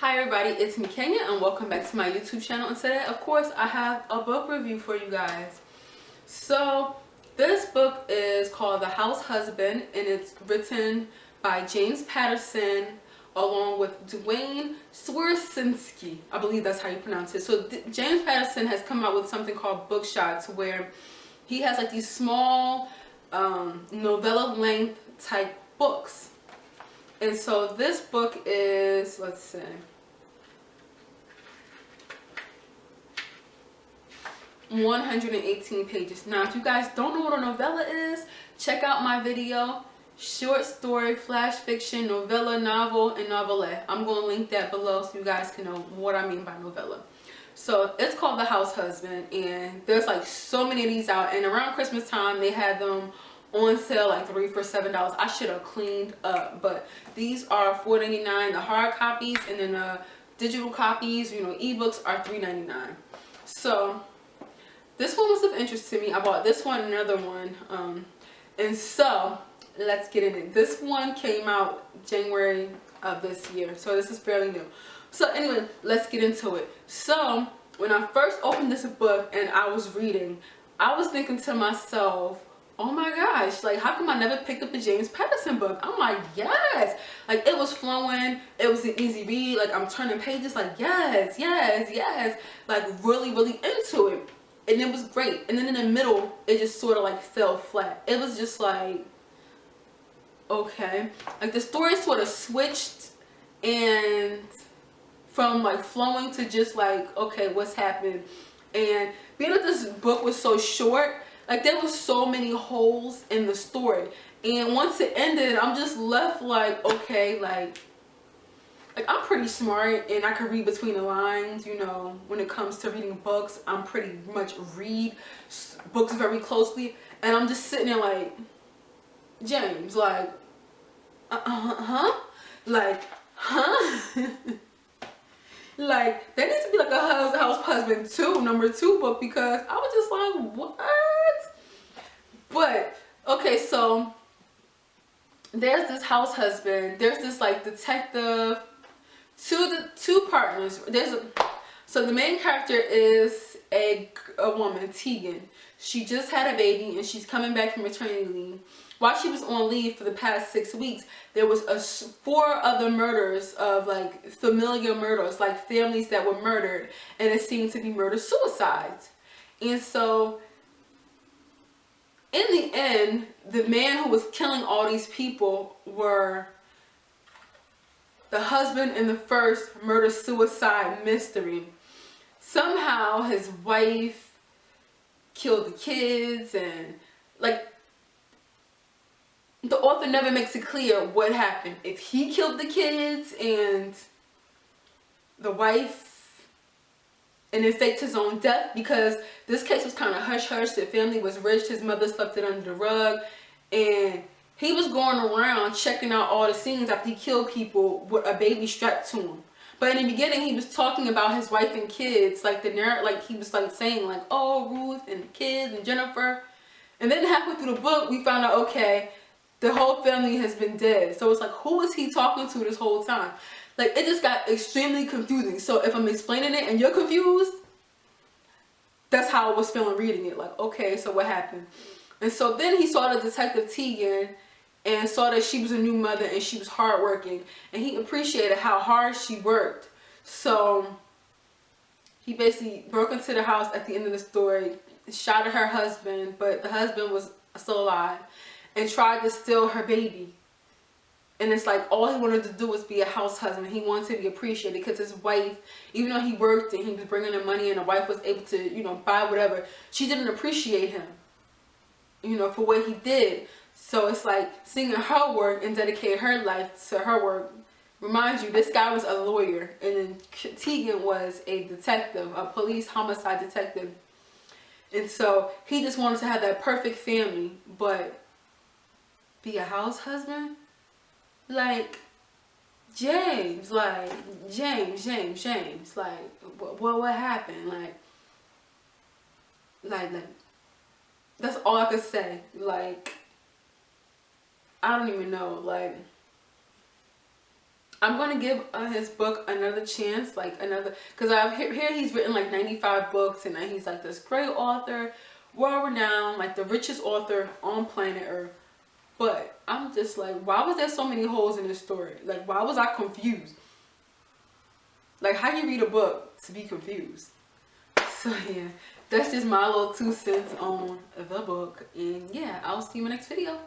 Hi everybody, it's me Kenya and welcome back to my YouTube channel, and today of course I have a book review for you guys. So this book is called The House Husband and it's written by James Patterson along with Duane Swiercynzski. I believe that's how you pronounce it. So James Patterson has come out with something called book shots where he has like these small novella length type books. And so this book is, let's see, 118 pages. Now, if you guys don't know what a novella is, check out my video, short story, flash fiction, novella, novel, and novelette. I'm going to link that below so you guys can know what I mean by novella. So it's called The House Husband, and there's like so many of these out, and around Christmas time they had them on sale like 3 for $7. I should have cleaned up, but these are $4.99, the hard copies, and then the digital copies, you know, ebooks are $3.99. So this one was of interest to me. I bought this one, another one, and so let's get in it. This one came out January of this year, so this is fairly new. So anyway, let's get into it. So when I first opened this book and I was reading, I was thinking to myself, oh my gosh, like how come I never picked up the James Patterson book? I'm like, yes, like it was flowing, it was an easy read, like I'm turning pages like yes, yes, yes, like really into it, and it was great. And then in the middle it just sort of like fell flat. It was just like, okay, like the story sort of switched, and from like flowing to just like, okay, what's happened. And being that this book was so short, like there was so many holes in the story, and once it ended I'm just left like, okay, like I'm pretty smart and I can read between the lines, you know. When it comes to reading books, I'm pretty much read books very closely, and I'm just sitting there like, James, like like like there needs to be like a house husband 2, number 2 book, because I was just like, what? But okay, so there's this house husband, there's this like detective, two partners. So the main character is a woman, Tegan. She just had a baby and she's coming back from maternity leave. While she was on leave for the past 6 weeks, there was 4 other murders of like familiar murders, like families that were murdered, and it seemed to be murder-suicides. And so in the end, the man who was killing all these people were the husband in the first murder-suicide mystery. Somehow his wife killed the kids, and like the author never makes it clear what happened. If he killed the kids and the wife, and it faked his own death, because this case was kind of hush-hush. The family was rich, his mother swept it under the rug, and he was going around checking out all the scenes after he killed people with a baby strapped to him. But in the beginning he was talking about his wife and kids, like he was like saying like, oh, Ruth and the kids and Jennifer. And then halfway through the book we found out, okay, the whole family has been dead. So it's like, who was he talking to this whole time? Like, it just got extremely confusing. So if I'm explaining it and you're confused, that's how I was feeling reading it. Like, okay, so what happened? And so then he saw the detective Tegan and saw that she was a new mother and she was hardworking. And he appreciated how hard she worked. So he basically broke into the house at the end of the story, shot at her husband, but the husband was still alive, and tried to steal her baby. And it's like all he wanted to do was be a house husband. He wanted to be appreciated because his wife, even though he worked and he was bringing in money and the wife was able to, you know, buy whatever, she didn't appreciate him, you know, for what he did. So it's like seeing her work and dedicate her life to her work. Reminds you, this guy was a lawyer, and then Tegan was a detective, a police homicide detective. And so he just wanted to have that perfect family, but be a house husband? Like, James, like, James, like, what happened? Like, that's all I could say. Like, I don't even know, like, I'm gonna give his book another chance, like another, because I've here he's written like 95 books, and he's like this great author, world renowned, like the richest author on planet Earth. But I'm just like, why was there so many holes in this story? Like, why was I confused? Like, how do you read a book to be confused? So yeah, that's just my little 2 cents on the book, and yeah, I'll see you in my next video.